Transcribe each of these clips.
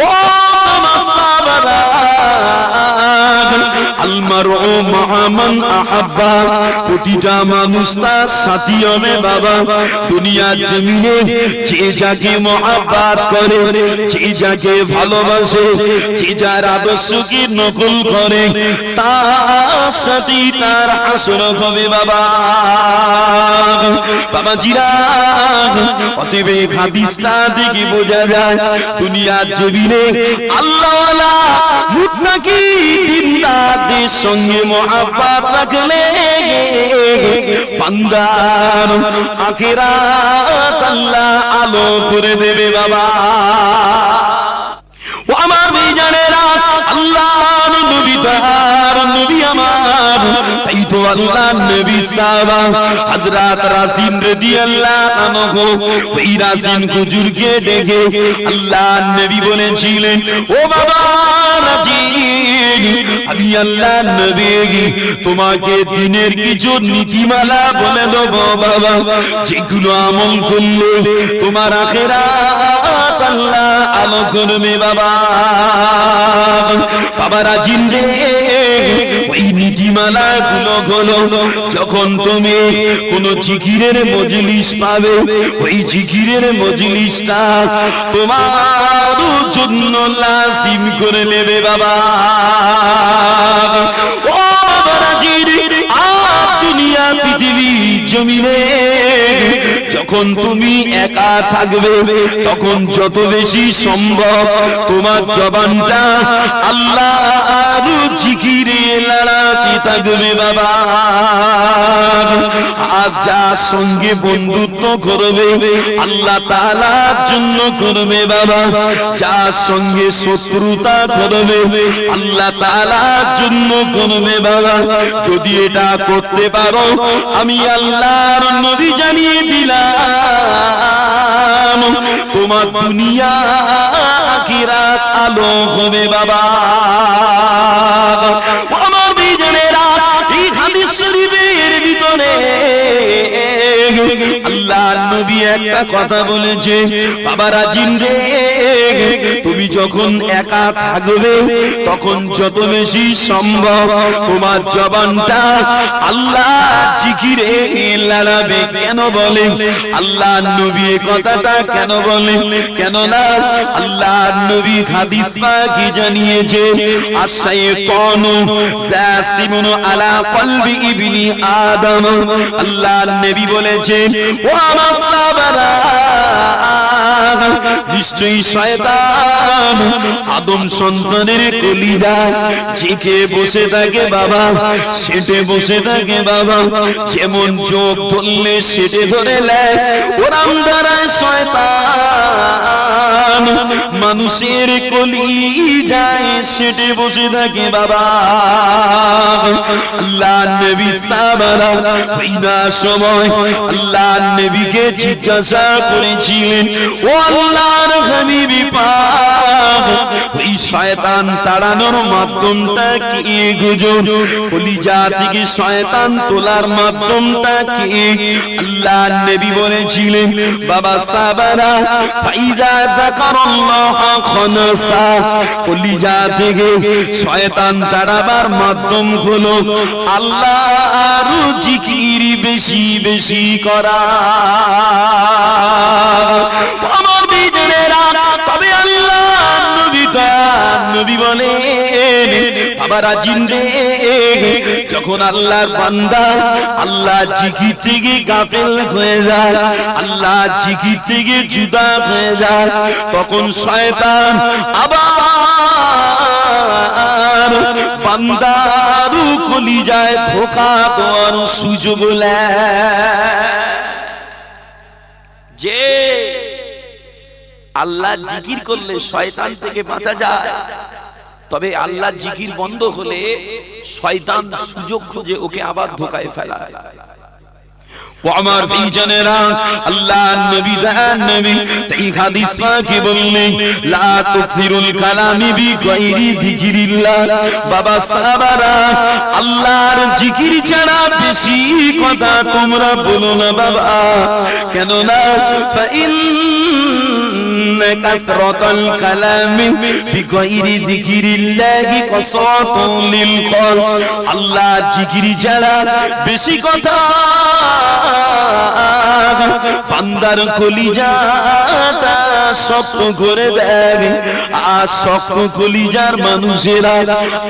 ও সাহাবারা আলমারউ মা মান আহাব্বা, প্রতিটা মানুষ তার সাথী হবে বাবা। দুনিয়ার জমিনে যে যাকে মহব্বত করে, যে যাকে ভালোবাসে, যে যার আদর্শকে নকল করে, তার সাথে তার হাসর হবে বাবা। বাবাজিরা, অতএব হাদিসটা দেখে বোঝা যায় দুনিয়ার জমিনে আল্লাহওয়ালা মুত্তাকি দিনদারদের সঙ্গে মহব্বত রাখলে বান্দার আখিরাত আল্লাহ আলো করে দেবে বাবা। ও আমার ভাইজানেরা, আল্লাহর নবী তার নবী আমার, তাই তো আল্লাহর নবী সাহাবা হযরত রাসিন রাদিয়াল্লাহু আনহু ওই রাসিন হুজুরকে ডেকে আল্লাহর নবী বলেছিলেন, ও বাবা রাসিন, আমি আল্লাহর নবী তোমাকে দিনের কিছু নীতিমালা বলে দেব বাবা, যেগুলো আমল করলে তোমার আখিরাত আল্লাহ আলো করবে বাবা। বাবা রাজিন রে, ওই নীতিমালা গুলো হলো, যখন তুমি কোন জিকিরের মজলিস পাবে, ওই জিকিরের মজলিসটা তোমার জন্য লাজিম করে নেবে বাবা। ও বাবা রাজিন, দুনিয়া পৃথিবী জমিনে যখন তুমি একা থাকবে, তখন যত বেশি সম্ভব তোমার জবানটা আল্লাহর জিকিরে লড়াতে থাকবে বাবা। আর যার সঙ্গে বন্ধুত্ব করবে আল্লাহ তাআলার জন্য করবে বাবা, যার সঙ্গে শত্রুতা করবে আল্লাহ তাআলার জন্য করবে বাবা। যদি এটা করতে পারো, আমি আল্লাহর নবী জানিয়ে দিলাম তোমার দুনিয়া আখিরাত আলো হবে বাবা। আমার ভাইজানেরা, এই হাদিস শরীফের ভিতরে আল্লাহর নবী একটা কথা বলেছে, বাবা রাজিন রে, তুমি যখন একা থাকবে তখন যত বেশি সম্ভব তোমার জবানটা আল্লাহ জিকিরে লড়াবে। কেন বলে আল্লাহর নবী এই কথাটা কেন বলে? কেন না আল্লাহর নবী হাদিস পাকে জানিয়েছে, আশ-শাইতানু যাসিমুন আলা কলবি ইবনি আদম। আল্লাহর নবী বলেছেন, ও আমার সাহাবারা, নিশ্চয়ই শয়তান আদম সন্তানের কলিজায় জেগে বসে থাকে বাবা, সেটে বসে থাকে বাবা। যেমন চোখ ধরলে সেটে ধরে নেয়, ওরম দ্বারা শয়তান মানুষের কলিজায় সেটে বসে থাকে বাবা। আল্লাহর নবী সাহাবারা বিনা সময় আল্লাহর নবীকে জিজ্ঞাসা করেছিলেন, ও আল্লাহর হাবিবি পাক, ওই শয়তান তাড়ানোর মাধ্যমটা কি গুজব? কলিজা থেকে শয়তান তোলার মাধ্যমটা কি? আল্লাহর নবী বলেছিলেন, বাবা সাহাবারা, ফাইজা যাকারাল্লাহ খানাসা, কলিজা থেকে শয়তান তাড়াবার মাধ্যম হলো আল্লাহর জিকির বেশি বেশি করা। আমার ভাইজানেরা, তবে আল্লাহর নবী তার নবী বলেন, বাবা রাজিন রে, যখন আল্লাহর বান্দা আল্লাহ জিকির থেকে গাফেল হয়ে যায়, আল্লাহ জিকির থেকে জুদা হয়ে যায়, তখন শয়তান আবার বান্দার কলিজায় ধোঁকা দেওয়ার সুযোগ নেয়। যে আল্লাহ জিকির করলে শয়তান থেকে বাঁচা যায়, তবে আল্লাহ জিকির বন্ধ হলে শয়তান সুযোগ খুঁজে ওকে আবার ধোঁকায় ফেলায়। ও আমার ভাইজানেরা, আল্লাহর নবী দয়ার নবী এই হাদিস পাকে বললেন, লা তুকসিরুল কালামি বিগাইরি যিকিরিল্লাহ। বাবা সাহাবারা, আল্লাহর জিকির ছাড়া বেশি কথা তোমরা বলো না বাবা। কেন না, ফাইন কাসরাতাল কালামি বিগাইরি যিকিরিল্লাহি কাসাতুল লিল কলব। আল্লাহ জিকির ছাড়া বেশি কথা বান্দার কলিজাটা শক্ত করে দেয়। আর শক্ত কলিজার মানুষেরা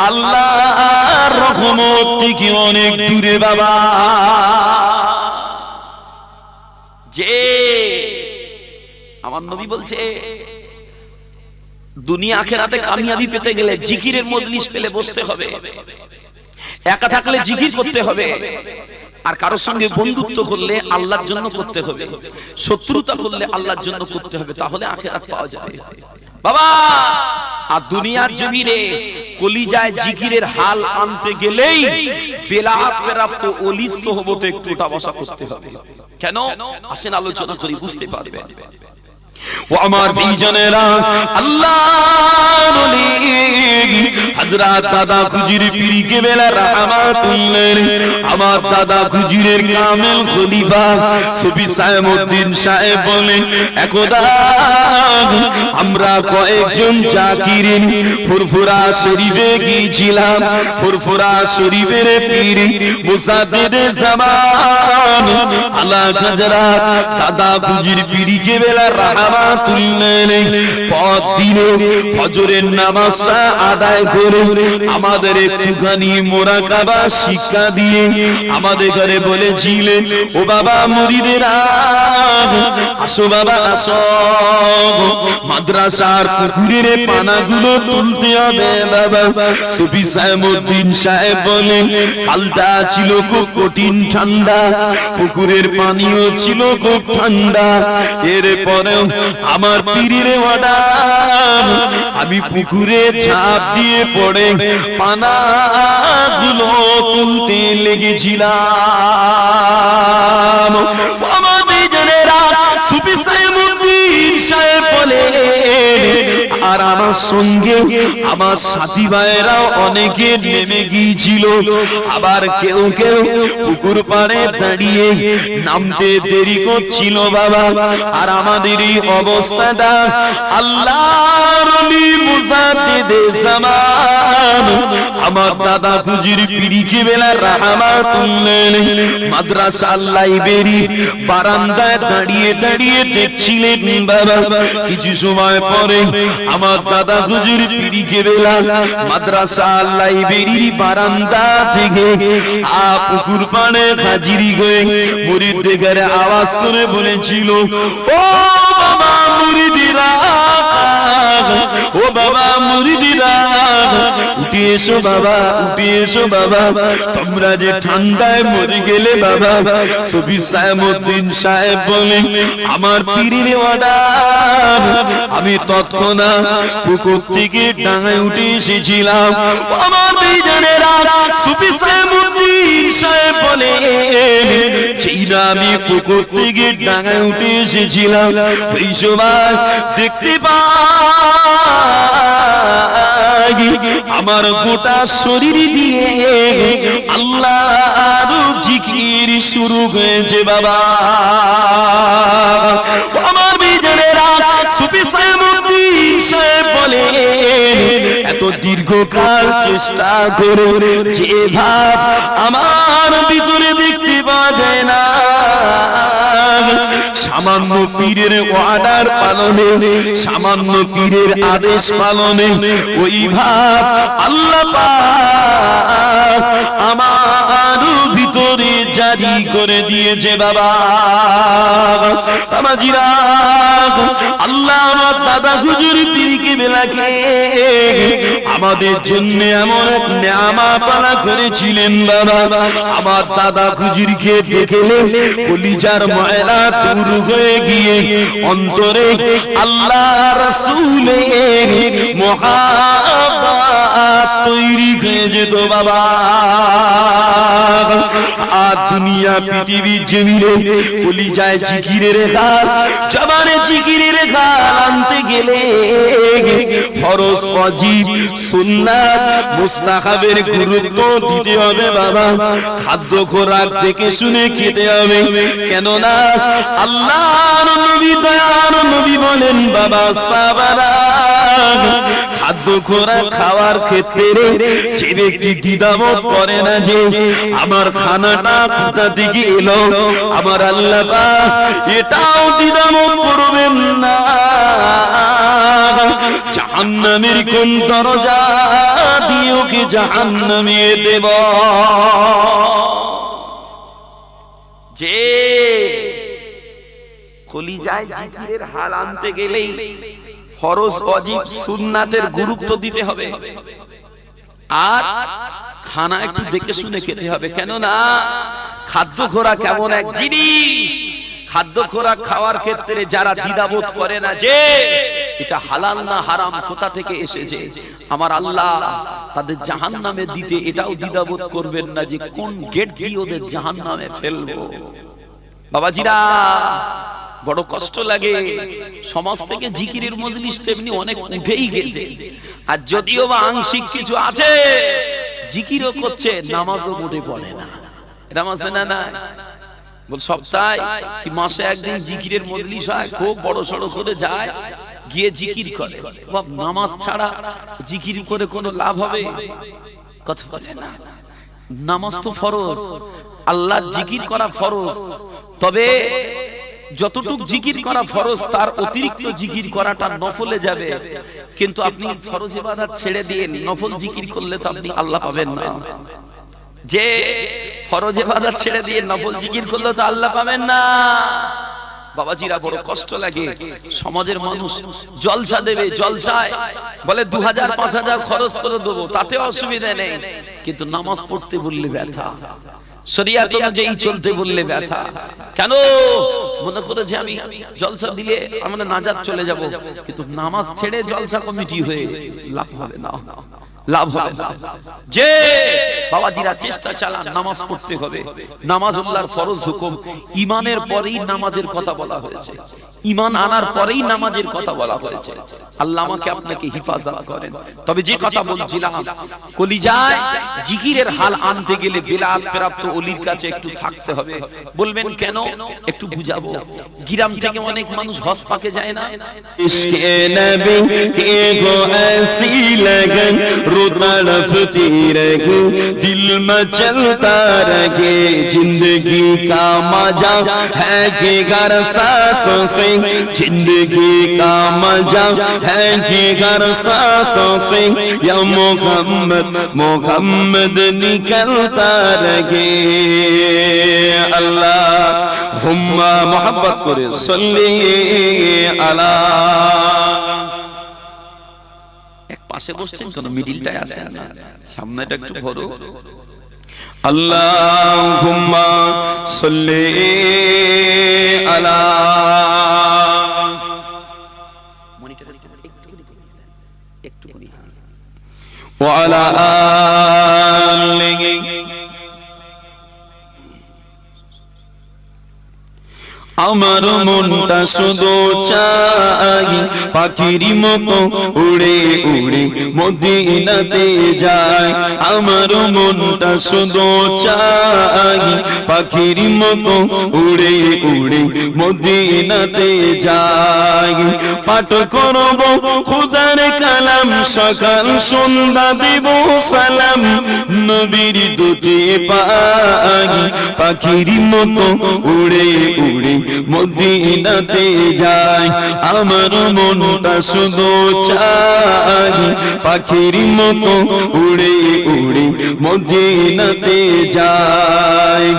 আল্লাহর রহমত থেকে অনেক দূরে বাবা। যে আমার নবী বলছে দুনিয়া আখিরাতে কামিয়াবি পেতে গেলে জিকিরের মজলিস পেলে বসতে হবে, একা থাকলে জিকির করতে হবে, আর কারোর সঙ্গে বন্ধুত্ব করলে আল্লাহর জন্য করতে হবে, শত্রুতা করলে আল্লাহর জন্য করতে হবে, তাহলে আখিরাত পাওয়া যাবে বাবা। আর দুনিয়ার জমিনে কলিজায় জিকিরের হাল আনতে গেলেই বেলাত প্রাপ্ত ওলির সোহবতে একটু উঠা বসা করতে হবে। কেন? আসেন আলোচনা করি, বুঝতে পারবেন। ও আমার ভাইজানেরা, আল্লাহর ওলি হযরত দাদা খুজির পীর কেবলা রাহমাতুল্লাহ, আমার দাদা খুজিরের কামেল খলিফা সুফি সাইমউদ্দিন সাহেব বলেন, একদা আমরা কয়েকজন জাকিরিন ফুরফুরা শরীফে গিয়েছিলাম। ফুরফুরা শরীফের পীর মুসাদ্দিদ জামান আলা হযরত দাদা খুজির পীর কেবলা পথ দিনে ফজরের নামাজটা আদায় করে আমাদের একটুখানি মোরাকাবা শিক্ষা দিয়ে আমাদের ঘরে বলেছিলেন, ও বাবা মুরিদেরা আসো বাবা আসো, মাদ্রাসার পুকুরের পানাগুলো তুলতে হবে বাবা। সুফি সাইমউদ্দিন সাহেব বলেন, কালটা ছিল খুব কঠিন ঠান্ডা, পুকুরের পানিও ছিল খুব ঠান্ডা। এরপরে আমার পীরের অর্ডার, আমি পুকুরে ঝাঁপ দিয়ে পড়ে পানাগুলো তুলতে লেগেছিলাম। আমার বেজনেরা সুফি সাইমউদ্দিন সাহেব বলে, আর আমার সঙ্গে আমার সাথী ভাইরাও অনেকে নেমে গিয়েছিল, আবার কেউ কেউ পুকুর পাড়ে দাঁড়িয়ে নামতে দেরি করছিল বাবা। আর আমাদের এই অবস্থাটা আল্লাহর ওলি মুজাদ্দিদ জামান আমার দাদা খুজির পীর কেবলা রাহমাতুল্লাহ মাদ্রাসা লাইব্রেরি বারান্দায় দাঁড়িয়ে দাঁড়িয়ে দেখছিলেন বাবা। কিছু সময় পরে আমার দাদা খুজির পীর কেবলা মাদ্রাসা লাইব্রেরির বারান্দা থেকে পুকুর পাড়ে হাজির হয়ে মুরিদদের আওয়াজ করে বলেছিল, ও বাবা মুরিদিরা, ও বাবা মুরিদিরা, উঠে এসো বাবা, উঠে এসো বাবা, তোমরা যে ঠান্ডায় মরে গেলে বাবা। সুফি সাইমউদ্দিন সাহেব বলেন, আমার পীরের অর্ডার, আমি তৎক্ষণাৎ পুকুর থেকে ডাঙায় উঠে এসেছিলাম। আমার দুইজনেরা সুফি সাইমউদ্দিন সাহেব বলেন, আমি পুকুর থেকে ডাঙায় উঠে এসেছিলাম, ওই সময় দেখতে পাই আমার গোটা শরীর দিয়ে আল্লাহর জিকির শুরু হয়েছে বাবা। আমার বিজনেরা সুফি সাইমউদ্দিন সাহেব বলে, এত দীর্ঘকাল চেষ্টা করে যে ভাব আমার ভিতরে দেখতে পাওয়া যায় না, সামান্য পীরের অর্ডার পালনে, সামান্য পীরের আদেশ পালনে ওই ভাব আল্লাহ পাক আমার ভিতরে জারি করে দিয়েছে বাবা। বাবাজিরা, আল্লাহ আমার দাদা হুজুর পীর কেবলাকে আমাদের জন্য এমন এক নেয়ামত পালা করেছিলেন বাবা। আমার দাদা হুজুরকে দেখলে কলিজার ময়লা দূর হয়ে গিয়ে অন্তরে আল্লাহ রাসূলের মহব্বত তৈরি হয়ে যেত বাবা। দুনিয়া পৃথিবীর জমিনে কলিজায় জিকিরের হাল, জবানে জিকিরের হাল আনতে গেলে ফরজ, ওয়াজিব, সুন্নাত, মুস্তাহাবের গুরুত্ব দিতে হবে বাবা। খাদ্য খোরাক দেখে শুনে খেতে হবে, কেননা আল্লাহর নবী দয়ার নবী বলেন বাবা সাহাবারা, খাদ্য খোরাক খাওয়ার ক্ষেত্রে যে ব্যক্তি দ্বিধাবোধ করে না যে আমার খানাটা কোথা থেকে এলো, আমার আল্লাহ পাক এটাও দ্বিধাবোধ করবেন না জাহান্নামের কোন দরজা দিয়ে ওকে জাহান্নামে দেব। যে কলিজায় জিকিরের হাল আনতে গেলেই ফরজ, ওয়াজিব, সুন্নাতের গুরুত্ব দিতে হবে, আর খানা একটু দেখে শুনে খেতে হবে, কেননা খাদ্য খোরাক কেমন এক জিনিস, খাদ্য খোরাক খাওয়ার ক্ষেত্রে যারা দ্বিধাবোধ করে না যে এটা হালাল না হারাম, কোথা থেকে এসেছে, আমার আল্লাহ তাদের জাহান্নামে দিতে এটাও দ্বিধাবোধ করবেন না যে কোন গেট দিয়ে ওদের জাহান্নামে ফেলবো। বাবাজিরা বড় কষ্ট লাগে, সমাজ থেকে জিকিরের মজলিস তেমনি অনেক উঠেই গেছে, আর যদিও বা আংশিক কিছু আছে জিকিরও করছে, নামাজও মোটে পড়ে না। এটা মাসে না না বল সপ্তাহে কি মাসে একদিন জিকিরের মজলিস হয়, খুব বড় সড়ো করে যায়, গিয়ে জিকির করে। বাপ, নামাজ ছাড়া জিকির করে কোনো লাভ হবে? কথা বলে না। নামাজ তো ফরজ, আল্লাহর জিকির করা ফরজ, তবে যতটুকু জিকির করা ফরজ তার অতিরিক্ত জিকির করাটা নফলে যাবে, কিন্তু আপনি ফরজ ইবাদত ছেড়ে দিয়ে নফল জিকির করলে তো আপনি আল্লাহ পাবেন না। যে ফরজ ইবাদত ছেড়ে দিয়ে নফল জিকির করলে তো আল্লাহ পাবেন না। বাবাজিরা বড় কষ্ট লাগে, সমাজের মানুষ জলসা দেবে, জলসায় বলে 2000-5000 খরচ করে দেবো, তাতে অসুবিধা নেই, কিন্তু নামাজ পড়তে বললে ব্যথা, শরিয়াত অনুযায়ী চলতে বললে ব্যথা। কেন? মনে করে যে আমি জলসা দিলে আমরা নাজাত চলে যাব, কিন্তু নামাজ ছেড়ে জলসা কমিটি হয়ে লাভ হবে না, লাভ হবে না। যে বাবাজিরা চেষ্টা চালান, নামাজ পড়তে হবে, নামাজ আল্লাহর ফরজ হুকুম, ঈমানের পরেই নামাজের কথা বলা হয়েছে, ঈমান আনার পরেই নামাজের কথা বলা হয়েছে। আল্লাহ আমাকে আপনাকে হেফাজত করেন। তবে যে কথা বলছিলাম, কলিজায় জিকিরের হাল আনতে গেলে বেলাল প্রাপ্ত ওলির কাছে একটু থাকতে হবে। বলবেন কেন? একটু বুঝাবো। গ্রাম থেকে অনেক মানুষ হজ পাকে যায় না, ইশকে নবী কে গো ऐसी लगन रोता रफ्ती रहे दिल में चलता रहे जिंदगी का मजा है कि घर सांसों से जिंदगी का मजा है कि घर सांसों से या मोहम्मद मोहम्मद निकलता रहे अल्लाह हुम्मा मोहब्बत करे सल्ली अला। এক পাশে বসছেন কেন? মিডিলটায় আসেন না, সামনেটা একটু ভরো। আল্লাহুম্মা সাল্লি আলা ওয়া আলা আলিহি আমার মনটা শুধু চাই পাখির মতো উড়ে উড়ে মদিনাতে যায়। আমার মনটা শুধু চাই পাখির মতো উড়ে উড়ে মদিনাতে যায়। পাঠ করব খোদার কালাম সকাল সন্ধ্যা দেব সালাম নবীর দুটি পাই পাখির মতো উড়ে উড়ে মদিনাতে যায়। আমার মনটা শুধু চাই পাখির মতো উড়ে উড়ে মদিনাতে যায়।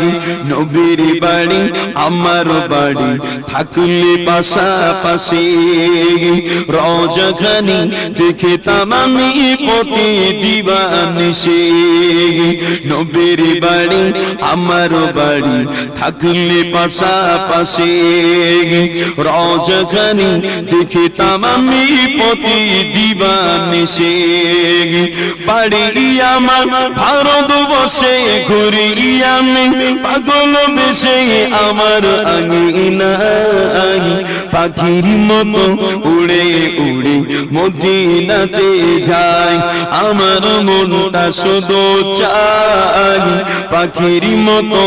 নবীর বাড়ি আমার বাড়ি থাকলে পাশাপাশি রওজাখানি দেখতাম আমি প্রতি দিবানিশি। নবীর বাড়ি আমার বাড়ি থাকলে পাশাপাশি রওজাখানি দেখতাম আমি প্রতি দিবানিশি। নিশে বাড়ি আমার ভারতবর্ষে ঘুরি আমি পাগল বেশে আমার আঙিনায় পাখির মতো উড়ে উড়ে মদিনাতে যায় আমার মনটা শুধু চাই পাখির মতো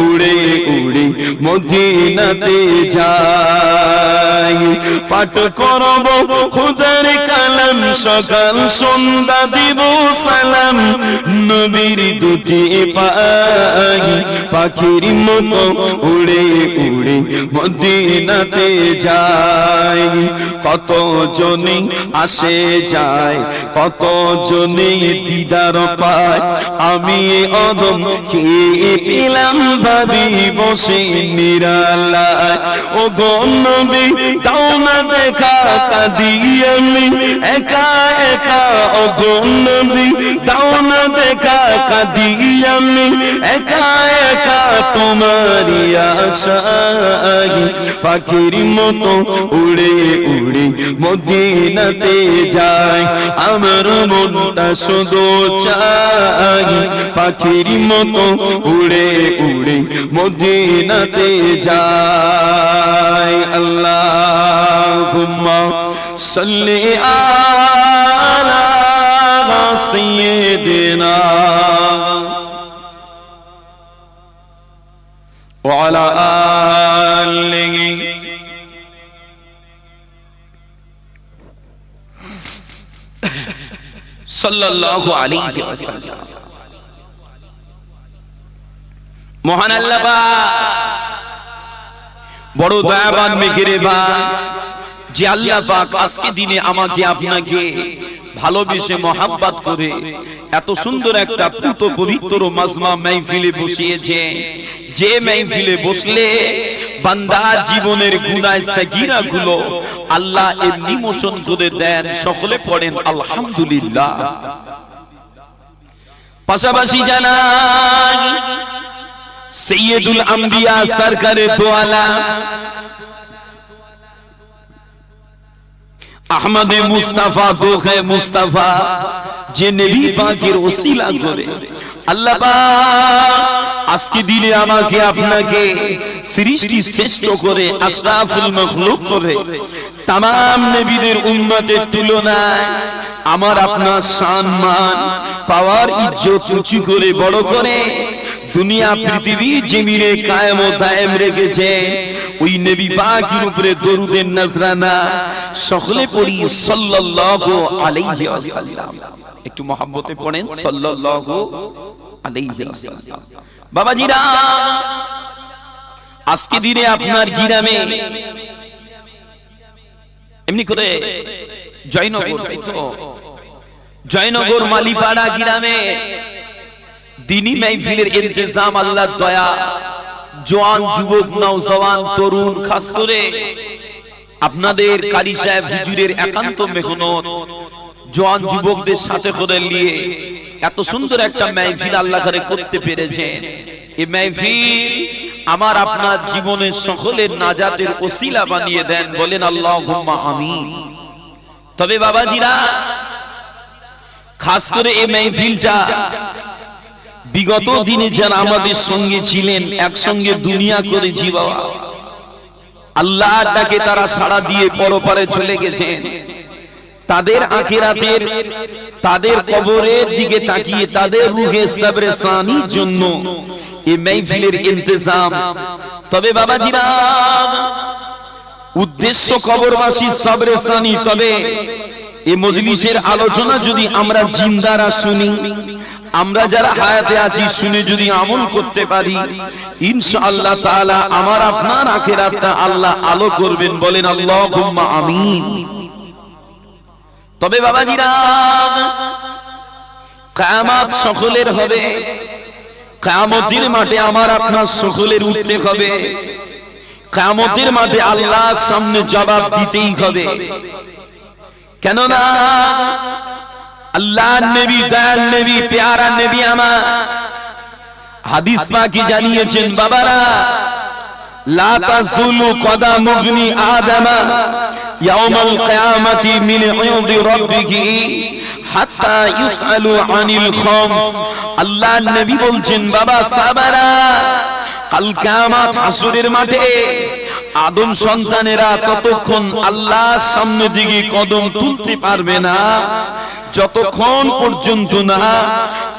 উড়ে উড়ে মদিনাতে যায় পাঠ করব খোদার কালাম সকাল সন্ধ্যা দিব সালাম নবীর দুটি পাই পাখির মতো উড়ে উড়ে মদিনাতে যায় কত জনে আসে যায় কত জনে দিদার পায় আমি অদম খেয়ে পেলাম ভাবি বসে নিরালায় ও গো নবী দাও না দেখা কাঁদি আমি একা একা ও গো নবী দাও না দেখা কাঁদি আমি একা একা তোমারি আশায় পাখির মতো উড়ে উড়ে মদিনাতে যায় আমার মনটা শুধু চাই পাখির মতো উড়ে উড়ে মদিনাতে যায় আল্লাহুম্মা সাল্লি আলা সাইয়্যিদিনা ওয়া আলা আলিহি সাল্লাল্লাহু আলাইহি ওয়াসাল্লাম। মহান আল্লাহ পাক বড় দয়াবান মেহেরবান যে আল্লাহ পাক আজকে দিনে আমাকে আপনাকে ভালোবেসে মহব্বত করে এত সুন্দর একটা পুত পবিত্র মাজমা মাহফিলে বসিয়েছে যে মাহফিলে বসলে বান্দার জীবনের গুনাহ সাগীরা গুলো আল্লাহ এমনি মোচন করে দেন সকলে পড়েন আলহামদুলিল্লাহ। পাশাপাশি জানাই সৈয়দুল আম্বিয়া সরকারে দো আলম আহমদে মুস্তাফা দোহে মুস্তাফা যে নবী পাকের ওসিলা করে আল্লাহ পাক আজকে দিনে আমাকে আপনাকে সৃষ্টি শ্রেষ্ঠ করে আশরাফুল মাখলুক করে तमाम নবীদের উম্মতের তুলনায় আমার আপনার সম্মান পাওয়ার ইজ্জত উঁচু করে বড় করে দুনিয়া পৃথিবী জমিনে কায়েম ও দায়েম রেখেছে ওই নবী পাকের উপরে দরুদের নজরানা সকলে পড়ি সাল্লাল্লাহু আলাইহি ওয়াসাল্লাম। একটু মহব্বতে পড়েন সাল্লাল্লাহু আলাইহি ওয়াসাল্লাম। বাবাজিরা আজকে দিনে আপনার গ্রামে এমনি করে জয়নগর তাইতো জয়নগর মালিপাড়া গ্রামে দিনী মাহফিলের ইন্তজাম আল্লাহর দয়া জওয়ান যুবক নওজওয়ান তরুণ খাস করে আপনাদের কারি সাহেব হুজুরের একান্ত মেহনত জওয়ান যুবকদের সাথে করে নিয়ে এত সুন্দর একটা মাহফিল আল্লাহ করে করতে পেরেছে। এই মাহফিল আমার আপনার জীবনের সকলের নাজাতের ওসিলা বানিয়ে দেন বলেন আল্লাহুম্মা আমিন। তবে বাবাজিরা খাস করে এই মাহফিলটা বিগত দিনে যারা আমাদের সঙ্গে ছিলেন একসঙ্গে দুনিয়া করেছি বাবা আল্লাহর ডাকে তারা সাড়া দিয়ে পরপারে চলে গেছেন তাদের আখিরাতের তাদের কবরের দিকে তাকিয়ে তাদের রূহে সবরে সানির জন্য এই মাহফিলের ইন্তজাম। তবে বাবাজিরা উদ্দেশ্য কবরবাসী সবরে সানি তবে এই মজলিসের আলোচনা যদি আমরা জিন্দারা শুনি আমরা যারা হায়াতে আছি শুনে যদি আমল করতে পারি ইনশাআল্লাহ তাআলা আমার আপনার আখিরাতটা আল্লাহ আলো করবেন বলেন আল্লাহুম্মা আমিন। তবে বাবাজিরা কিয়ামত সকলের হবে কিয়ামতের মাঠে আমার আপনার সকলের উঠতে হবে কিয়ামতের মাঠে আল্লাহর সামনে জবাব দিতেই হবে। কেননা আল্লাহর নবী দয়াল নবী প্যারা নবী আমার হাদিস পাকে জানিয়েছেন বাবারা লা তাযুলু কদামু ইবনি আদামা ইয়াউমাল কিয়ামাতি মিন ইনদি রাব্বিহি হাত্তা ইউসআলু আনিল খামস। আল্লাহর নবী বলছেন, বাবা সাহাবারা, কাল কিয়ামত হাসরের মাঠে আদম সন্তানেরা ততক্ষণ আল্লাহর সামনে দিকে কদম তুলতে পারবে না যতক্ষণ পর্যন্ত না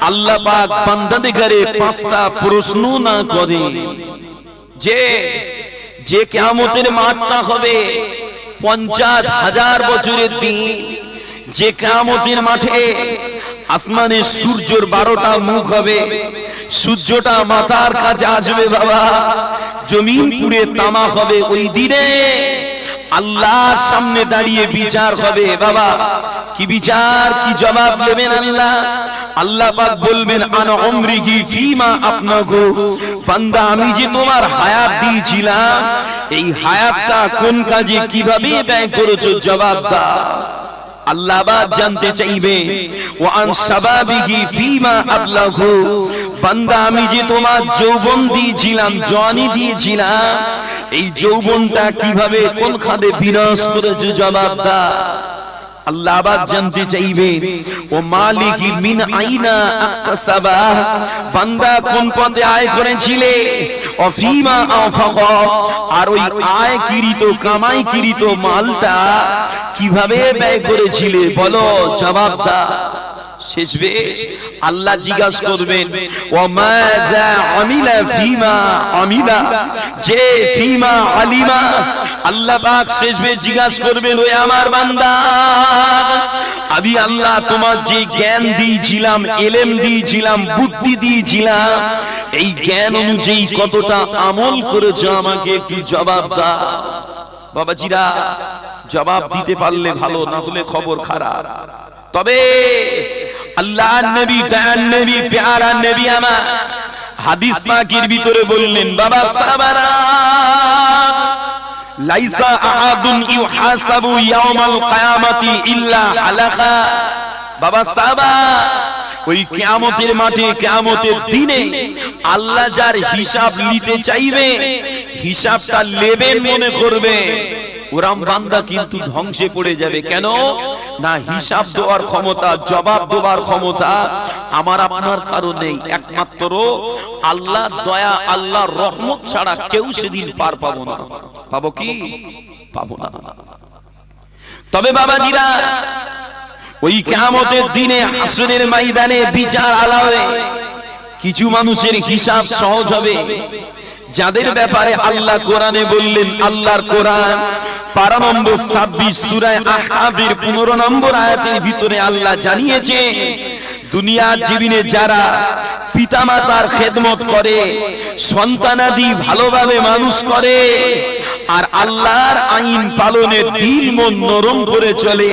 আল্লাহ পাক বান্দাদেরকে পাঁচটা প্রশ্ন না করে। যে কিয়ামতের মাঠটা হবে 50,000 বছরের দিন, যে কিয়ামতের মাঠে আসমানে সূর্যের 12টা মুখ হবে, সূর্যটা মাথার কাছে আসবে বাবা, জমিন পুড়ে তামা হবে। ওই দিনে আল্লাহর সামনে দাঁড়িয়ে বিচার হবে। বাবা কি বিচার, কি জবাব দেবেন আল্লাহ? আল্লাহ পাক বলবেন, আন উমরিহি ফিমা আপনাগু, বান্দা আমি যে তোমার হায়াত দিয়েছিলাম এই হায়াতটা কোন কাজে কিভাবে ব্যয় করেছো, জবাব দাও। আল্লাহ বাদ জানতে চাইবে, ওয়া আন শাবাবিহি ফিমা আবলাহু, বান্দা আমি যে তোমার যৌবন দিয়েছিলাম, জওয়ানি দিয়েছিলাম, এই যৌবনটা কিভাবে কোন খাদে বিনাশ করেছো, জবাব দাও। আল্লাহ আবার জানতে চাইবে, ও মালিকি মিন আইনা আকতাসাবা, বান্দা কোন পথে আয় করেছিলে, ও ফিমা আনফাকা, আর ওই আয় কিরিত কামাই কিরিত মালটা কিভাবে ব্যয় করেছিলে, বলো, জবাব দাও। শেষবে আল্লাহ জিজ্ঞাসা করবেন, ওয়া মাযা আমিলা ফিমা আমিলা, যে ফিমা আলিমা, আল্লাহ পাক শেষবে জিজ্ঞাসা করবেন, ওই আমার বান্দা, আমি আল্লাহ তোমার যে জ্ঞান দিয়েছিলাম, ইলম দিয়েছিলাম, বুদ্ধি দিয়েছিলাম, এই জ্ঞান অনুযায়ী কতটা আমল করেছো আমাকে একটু জবাব দাও। বাবাজিরা, জবাব দিতে পারলে ভালো, না হলে খবর খারাপ। তবে আল্লাহর নবী, দয়ার নবী, প্যারা নবী আমার হাদিস পাকের ভিতরে বললেন, বাবা সাহাবারা, লাইসা আহাদুন ইউহাসাবু ইয়াউমাল কিয়ামাতি ইল্লা হালাকা। বাবা সাহাবা, ওই কিয়ামতের মাঠে, কিয়ামতের দিনে আল্লাহ যার হিসাব নিতে চাইবে, হিসাবটা লেবেন মনে করবে, ওরাম বান্দা কিন্তু ধ্বংসে পড়ে যাবে। কেন না, হিসাব দেওয়ার ক্ষমতা, জবাব দেওয়ার ক্ষমতা আমার আপনার কারণে একমাত্র আল্লাহ দয়া, আল্লাহর রহমত ছাড়া কেউ সেদিন পার পাবো না। পাবো কি? পাবো না। তবে বাবাজিরা, ওই কিয়ামতের দিনে হাসরের ময়দানে বিচার আলাদা, কিছু মানুষের হিসাব সহজ হবে, যাদের ব্যাপারে আল্লাহ কোরআনে বললেন, আল্লাহর কোরআন পারা নম্বর 26 সূরা আহকাফের 15 নম্বর আয়াতের ভিতরে আল্লাহ জানিয়েছে, দুনিয়ার জীবনে যারা পিতামাতার খেদমত করে, সন্তানাদি ভালোভাবে মানুষ করে, আর আল্লাহর আইন পালনে দিল মন নরম করে চলে,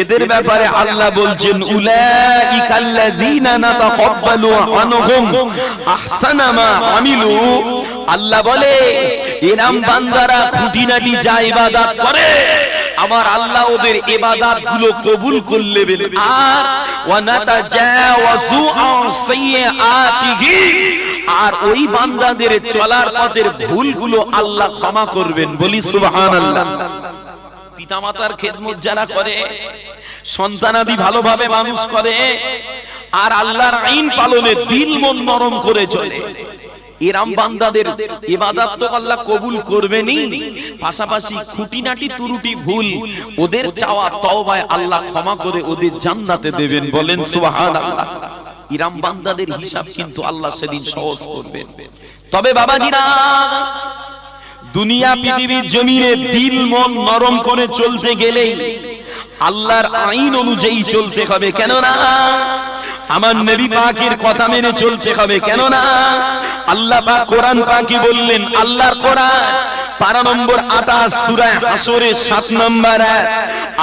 এদের ব্যাপারে আল্লাহ বলছেন, উলাইকাল্লাযীনা নাতাকাব্বালু আনহুম আহসানা মা আমিলু। আল্লাহ বলে, এরাম বান্দারা খুঁটিনাটি যা ইবাদত করে, আমার আল্লাহ ওদের ইবাদত গুলো কবুল করলে বেল, আর ওয়া নাতাজাওয়াজু আন সাইয়্যাতিহি, আর ওই বান্দাদের চলার পথের ভুলগুলো আল্লাহ ক্ষমা করবেন। বলি সুবহানাল্লাহ। পিতামাতার খেদমত যারা করে, সন্তানাদি ভালোভাবে মানুষ করে, আর আল্লাহর আইন পালনে দিল মন নরম করে চলে, এরাম বান্দাদের ইবাদত তো আল্লাহ কবুল করবেনই, পাশাপাশি খুঁটিনাটি ত্রুটি ভুল ওদের চাওয়া তওবায় আল্লাহ ক্ষমা করে ওদের জান্নাতে দেবেন। বলেন সুবহানাল্লাহ। এরাম বান্দাদের হিসাব কিন্তু আল্লাহ সেদিন সহজ করবেন। তবে বাবাজিরা, দুনিয়া পৃথিবীর জমিনে দিল মন নরম করে চলতে গেলে আল্লাহর আইন অনুযায়ী চলতে হবে। কেননা আমার নবী পাকের কথা মেনে চলতে হবে। কেননা আল্লাহ পাক কোরআন পাকে বললেন, আল্লাহর কোরআন পারা নম্বর 28 সূরা হাসরের 7 নম্বর আয়াত,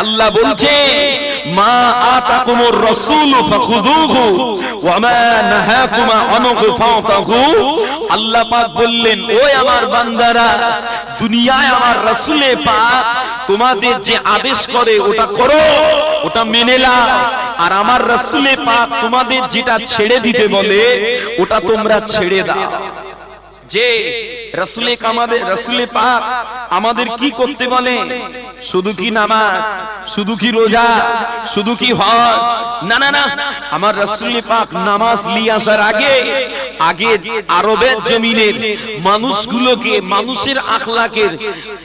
আল্লাহ বলছে, মা আতাকুমুর রাসূল ফাখুযুহু ওয়া মা নাহাকুম আনহু ফাতাহু। আল্লাহ পাক বললেন, ওই আমার বান্দারা, দুনিয়ায় আমার রাসূলে পাক তোমাদের যে আদেশ করে ওটা করো, ওটা মেনে নাও, আর আমার রাসূলে পাক তোমাদের যেটা ছেড়ে দিতে বলে ওটা তোমরা ছেড়ে দাও। যে রাসূলে পাক আমাদের কি করতে বলে? শুধু কি নামাজ, শুধু কি রোজা, শুধু কি হজ? না না না, আমার রাসূলে পাক নামাজ নিয়ে আসার আগে আরবের জমিনের মানুষগুলোকে মানুষের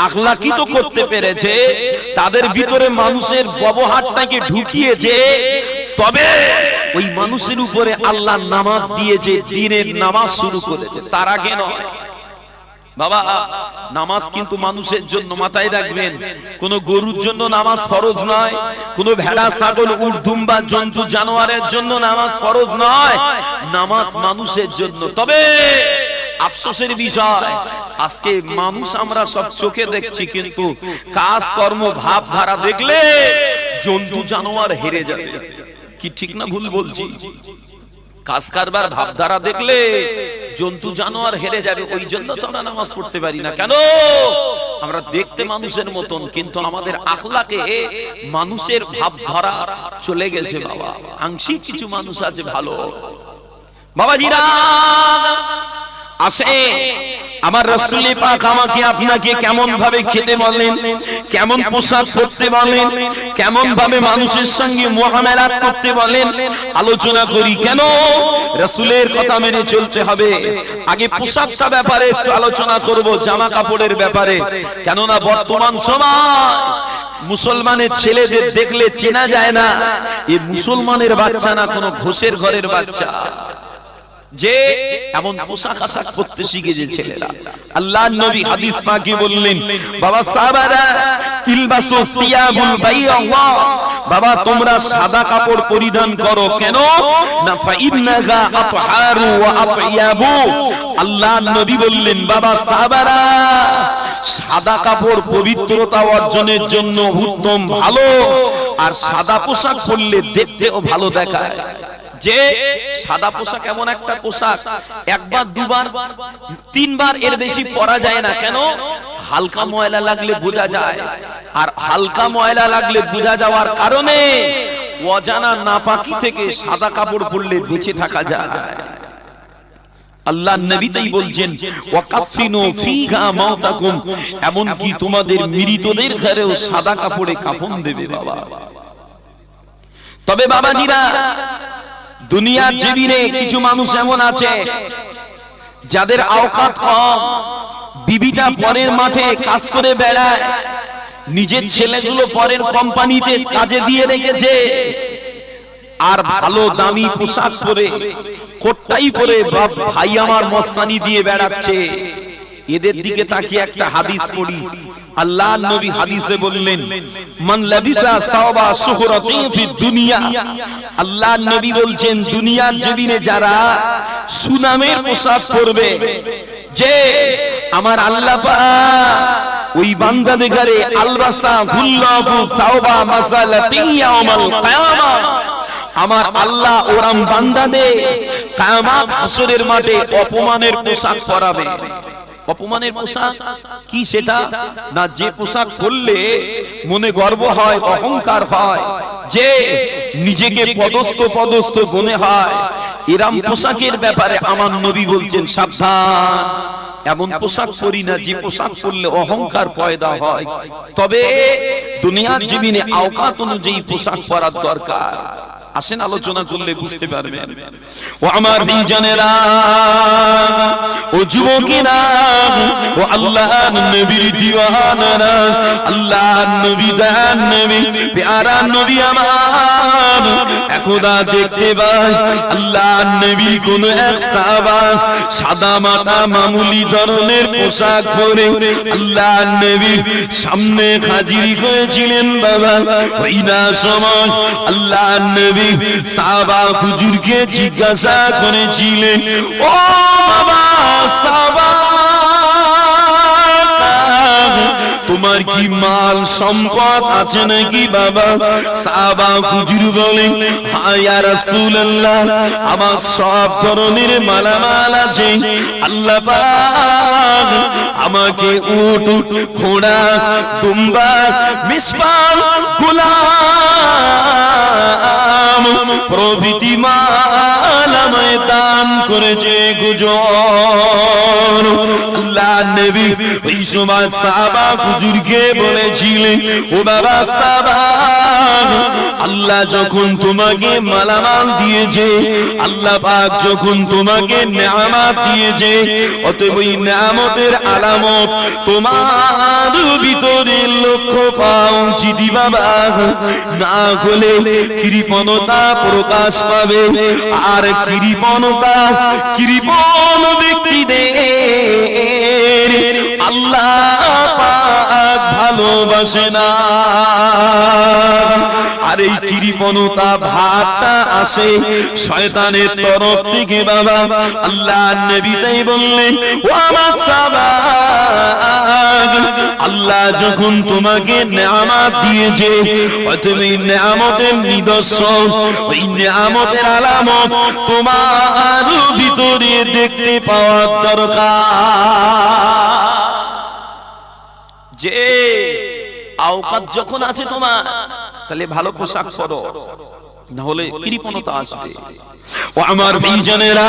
আখলাকিত করতে পেরেছে, তাদের ভিতরে মানুষের ব্যবহারটাকে ঢুকিয়েছে, তবে ওই মানুষের উপরে আল্লাহ নামাজ দিয়েছে, দিনের নামাজ শুরু করেছে, তার আগে নয়। বাবা, নামাজ কিন্তু মানুষের জন্য, মাথায় রাখবেন, কোন গরুর জন্য নামাজ ফরজ নয়, কোন ভেড়া ছাগল উট দুম্বা জন্তু জানোয়ারের জন্য নামাজ ফরজ নয়, নামাজ মানুষের জন্য। তবে আফসোসের বিষয়, আজকে মানুষ আমরা সব চোখে দেখছি, কিন্তু কাজ কর্ম ভাবধারা দেখলে জন্তু জানোয়ার হেরে যাবে। কি ঠিক না ভুল বলছি? কাজ কারবার ভাবধারা দেখলে জন্তু জানোয়ার হেরে যাবে। ওই জন্য তো আমরা নামাজ পড়তে পারি না। কেন? আমরা দেখতে মানুষের মতন, কিন্তু আমাদের আখলাকে মানুষের ভাবধারা চলে গেছে। বাবা, আংশিক কিছু মানুষ আছে ভালো। বাবাজিরা আসে, আমার রাসূল পাক আমাকে আপনাকে কেমন ভাবে খেতে বলেন, কেমন পোশাক পরতে বলেন, কেমন ভাবে মানুষের সঙ্গে মুআমালাত করতে বলেন, আলোচনা করি। কেন রাসূলের কথা মেনে চলতে হবে? আগে পোশাকটা ব্যাপারে একটু আলোচনা করব, জামা কাপড়ের ব্যাপারে। কেননা বর্তমান সময় মুসলমানের ছেলেদের দেখলে চেনা যায় না এই মুসলমানের বাচ্চা না কোনো ঘোষের ঘরের বাচ্চা, যে এমন পোশাক আশাক পরতে শিখেছে ছেলেরা। আল্লাহর নবী হাদিস পাকে বললেন, বাবা সাহাবারা ইলবাসু সিয়াবুল বাইয়্যা, বাবা তোমরা সাদা কাপড় পরিধান করো। কেন না? ফাইন্নাহা আতহারু ওয়া আতয়াবু। আল্লাহর নবী বললেন, বাবা সাহাবারা সাদা কাপড় পবিত্রতা অর্জনের জন্য উত্তম, ভালো, আর সাদা পোশাক পরলে দেখতেও ভালো দেখায়। যে সাদা পোশাক এমন একটা পোশাক একবার দুবার তিনবার এর বেশি পরা যায় না। কেন? হালকা ময়লা লাগলে বোঝা যায়, আর হালকা ময়লা লাগলে বোঝা যাওয়ার কারণে অজানা নাপাকি থেকে সাদা কাপড় পরলে বেঁচে থাকা যায়। আল্লাহর নবী তাই বলছেন, ওয়াকাফিনু ফিহা মাউতাকুম, এমন কি তোমাদের মৃতদের ঘরেও সাদা কাপড়ে কাফন দেবে। বাবা, তবে বাবাজিরা দুনিয়ার জমিনে কিছু মানুষ এমন আছে যাদের আওকাত কম, বিবিটা পরের মাঠে কাজ করে বেড়ায়, নিজের ছেলেগুলো পরের কোম্পানিতে কাজে দিয়ে রেখেছে, আর ভালো দামি পোশাক পরে কোটটাই পরে ভাই আমার মস্তানি দিয়ে বেড়াচ্ছে। এদের দিকে তাকিয়ে একটা হাদিস পড়ি। আল্লাহর নবী হাদিসে বললেন, মান লাবিসা সাওবা শুহরাতিন ফি দুনিয়া, আল্লাহর নবী বলছেন দুনিয়ার জমিনে যারা সুনামের পোশাক পরবে, যে আমার আল্লাহ পাক ওই বান্দাদের ঘরে আলবাসা গুল্লাহু সাওবা মাসালাতিন ইয়াউমাল কিয়ামা, আমার আল্লাহ ওরাম বান্দাদের কিয়ামত হাসরের মাঠে অপমানের পোশাক পরাবে। অপমানের পোশাক কি? সেটা না যে পোশাক পরলে মনে গর্ব হয়, অহংকার হয়, যে নিজেকে পদস্থ মনে হয়, এরম পোশাকের ব্যাপারে আমার নবী বলছেন সাবধান, এমন পোশাক পরি না যে পোশাক পরলে অহংকার পয়দা হয়। তবে দুনিয়ার জমিনে আওকাত অনুযায়ী পোশাক পরার দরকার। আসেন আলোচনা করলে বুঝতে পারবেন। ও আমার ভাইজানেরা, ও যুবকেরা, ও আল্লাহর নবীর দিওয়ানারা, আল্লাহর নবী দয়ার নবী প্যারা নবী আমার, একদা দেখতে পাই আল্লাহর নবীর কোন এক সাহাবা সাদা মাথা মামুলি ধরনের পোশাক পরে আল্লাহর নবীর সামনে হাজির হয়েছিলেন। বাবা, ওই না সময় আল্লাহর নবী সাহাবা হুজুরকে জিজ্ঞাসা করেছিলেন, ও বাবা সাহাবা, তোমার কি মাল সম্পদ আছে নাকি? বাবা সাহাবা হুজুর বলেন, হ্যাঁ ইয়া রাসূলুল্লাহ, আমার সব ধরনের মালামাল আছে। আল্লাহ পাক আমাকে উট, ঘোড়া, দুম্বা, মিসবাহ, গোলাম প্রভৃতি মাল আমায় দান দান করেছে গুজর। আল্লাহ নবী ওই সময় সাহাবা হুজুরকে বলেছিলেন, ও বাবা সাহাবা, আল্লাহ যখন তোমাকে মালামাল দিয়েছে, আল্লাহ পাক যখন তোমাকে নেয়ামত দিয়েছে, অতএব ওই নেয়ামতের আলামত তোমার ভিতরে লক্ষ্য পাওয়া উচিত বাবা, না হলে কৃপণতা প্রকাশ পাবে। আর কৃপণ ব্যক্তিদের আল্লাহ পাক ভালোবাসে না। আর এই কৃপণতা ভাবটা আসে শয়তানের তরফ থেকে বাবা। আল্লাহ নবী তাই বললেন, ও আমার সাহাবা, আল্লাহ যখন তোমাকে নেয়ামত দিয়েছে, অতএব এই নেয়ামতের নিদর্শন, ওই নেয়ামতের আলামত তোমার ভিতরে দেখতে পাওয়ার দরকার। যে আওকাত যখন আছে তোমার, তাহলে ভালো পোশাক পরো, না হলে কৃপণতা আসবে। ও আমার ভাইজানেরা,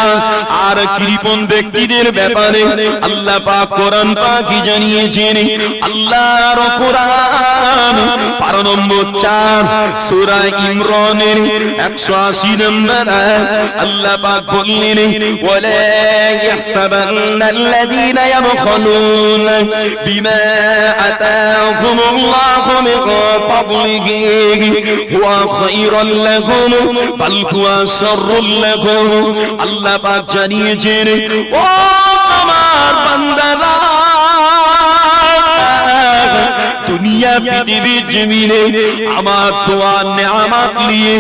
আর কৃপণ ব্যক্তিদের ব্যাপারে আল্লাহ পাক কোরআন পাকে জানিয়েছেন। আল্লাহর কোরআন পারা নম্বর 4 সূরা ইমরানের 180 নম্বর আয়াত, আল্লাহ পাক বললেন, ওয়ালা ইয়াহসাবান্নাল্লাযীনা ইয়াবখালুনা বিমা আতাহুমুল্লাহু মিন ফাদলিহি হুয়া খায়রুল লাহুম বাল হুয়া শাররুল লাহুম। আল্লাহ পাক জানিয়েছেন, ও আমার বান্দারা, দুনিয়া পৃথিবীর জমিনে আমার দোয়া নেয়ামত নিয়ে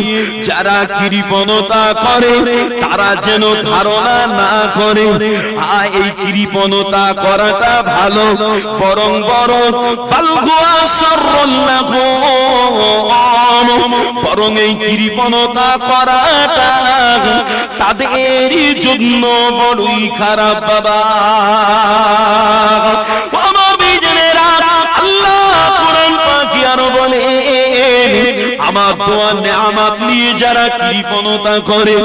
যারা কৃপণতা করে, তারা যেন ধারণা না করে এই কৃপণতা করাটা ভালো, বরং বাল হুয়া শাররুল লাহুম, বরং এই কৃপণতা করাটা তাদের জন্য বড়ই খারাপ বাবা। আমার দোয়া নেয়ামত নিয়ে যারা কৃপণতা করে,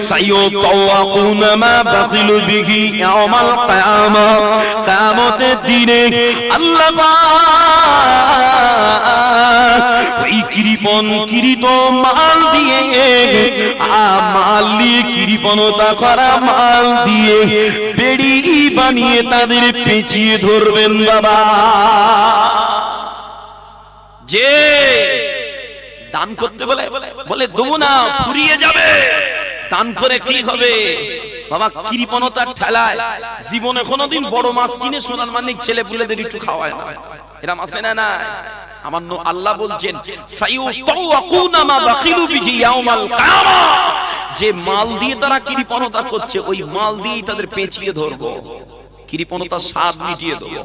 সাইয়ুতাওয়াকুনা মা বাখিলু বিহি ইয়াউমাল কিয়ামা, কিয়ামতের দিনে আল্লাহ পাক ওই কৃত মাল দিয়ে, মাল দিয়ে কৃপণতা করা মাল দিয়ে বেড়ি বানিয়ে তাদের পেঁচিয়ে ধরবেন বাবা। যে দান করতে বলে দেবো না, ফুরিয়ে যাবে, দান করে কি হবে বাবা? কৃপণতার ঠেলায় জীবনে কোনোদিন বড় মাছ কিনে সোনার মানিক ছেলে পুলেদের একটু খাওয়ায় না, এরা মাছ না না। আমার আল্লাহ বলছেন, সাইয়ুতাওয়াকুনা মা বাখিলু বিহি ইয়াউমাল কিয়ামা, যে মাল দিয়ে তারা কৃপণতা করছে, ওই মাল দিয়েই তাদের পেঁচিয়ে ধরবো, কৃপণতার স্বাদ মিটিয়ে দেবো।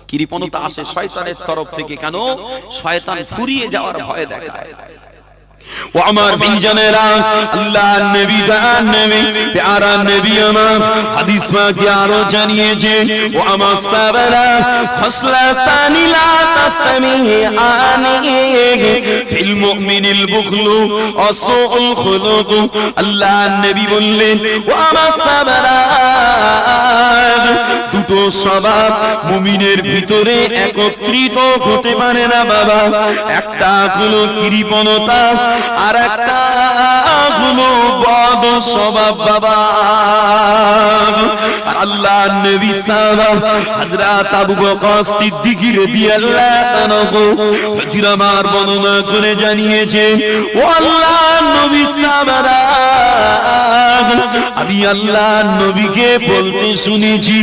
কৃপণতা আসে শয়তানের তরফ থেকে, কেন? শয়তান ফুরিয়ে যাওয়ার ভয় দেখায়। ও আমার ভাইজানেরা, আল্লাহ নবী প্যারা নবী আমার হাদিস পাকে আরো জানিয়েছে, ও আমার সাহাবারা, খসলাতানি লা তাসতামিআনি ফিল মুমিনিল বুখলু ওয়া সুউল খুলুক। আল্লাহ নবী বললেন, ও আমার সাহাবারা, দুটো স্বভাব মুমিনের ভিতরে একত্রিত হতে পারে না বাবা। একটা হলো কৃপণতা, আর একটা হলো বদ স্বভাব বাবা। আল্লাহ নবী সাহাবা হযরত আবু বকর সিদ্দিক রাদিয়াল্লাহু আনহু ফজিরামার বর্ণনা করে জানিয়েছে, ও আল্লাহ নবী সাহাবারা, আমি আল্লাহ নবীকে বলতে শুনেছি,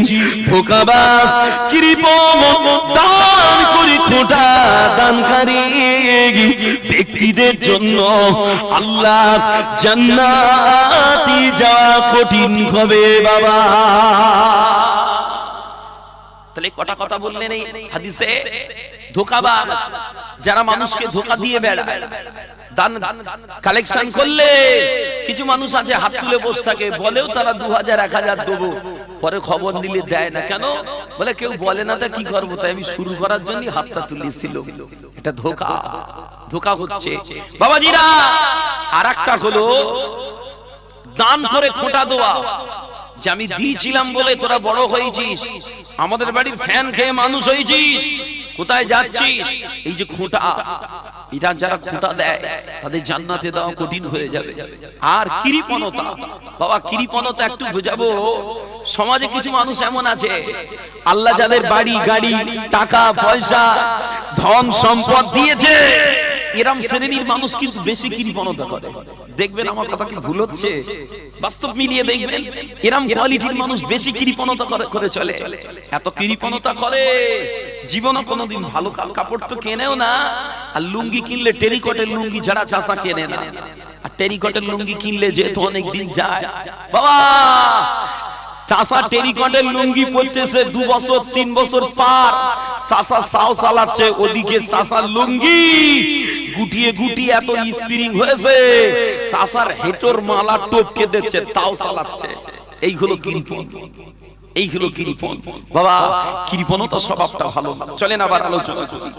ধোঁকাবাজ, কৃপণ, দান করে খোটা দানকারী ব্যক্তিদের জন্য আল্লাহর জান্নাতে যাওয়া কঠিন হবে বাবা। তাহলে কটা কথা বললেন এই হাদিসে। ধোঁকাবাজ, যারা মানুষকে ধোঁকা দিয়ে বেড়ায়, দান কালেকশন করলে কিছু মানুষ আছে হাত তুলে বসে থাকে, বলেও তারা 2000 1000 দেবো, পরে খবর নিলে দেয় না। কেন? বলে কেউ বলে না, তা কি করবো, তাই আমি শুরু করার জন্য হাতটা তুলেছিল। এটা ধোঁকা হচ্ছে বাবাজিরা। আর একটা হলো দান করে খোঁটা দেওয়া, যে আমি দিয়েছিলাম বলে তোরা বড় হয়েছিস, আমাদের বাড়ির ফ্যান খেয়ে মানুষ হয়েছিস, কোথায় যাচ্ছিস, এই যে খোঁটা, এটা যারা খোঁটা দেয় তাদের জান্নাতে দেওয়া কঠিন হয়ে যাবে। আর কৃপণতা, বাবা কৃপণতা একটু বোঝাবো। সমাজে কিছু মানুষ এমন আছে, আল্লাহ যাদের বাড়ি গাড়ি টাকা পয়সা ধন সম্পদ দিয়েছে, এরম শ্রেণীর মানুষ কিন্তু বেশি কৃপণতা করে। দেখবেন আমার কথা কি ভুল হচ্ছে? বাস্তব মিলিয়ে দেখবেন, এরম কোয়ালিটির মানুষ বেশি কৃপণতা করে চলে। এত কৃপণতা করে, জীবনে কোনোদিন ভালো কাপড় তো কেনেও না, আর লুঙ্গি কিনলে টেরিকটের লুঙ্গি ছাড়া চাষা কেনে না। আর টেরিকটের লুঙ্গি কিনলে যেহেতু অনেক দিন যায়, বাবা চাষা টেরিকটের লুঙ্গি পরতেছে 2 বছর 3 বছর পার, চাষা সাও চালাচ্ছে, ওদিকে চাষার লুঙ্গি গুটিয়ে গুটিয়ে এত স্প্রিং হয়েছে, চাষার হেঁটোর মালা টপকে দিচ্ছে, তাও চালাচ্ছে। এইগুলো কৃপণ, এইগুলো কৃপণ। বাবা কৃপণতা স্বভাবটা ভালো না। চলেন আবার আলোচনা করি।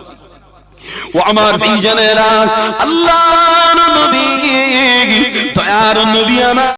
ও আমার ভাইজানেরা, আল্লাহর নবী, দয়ার নবী আমার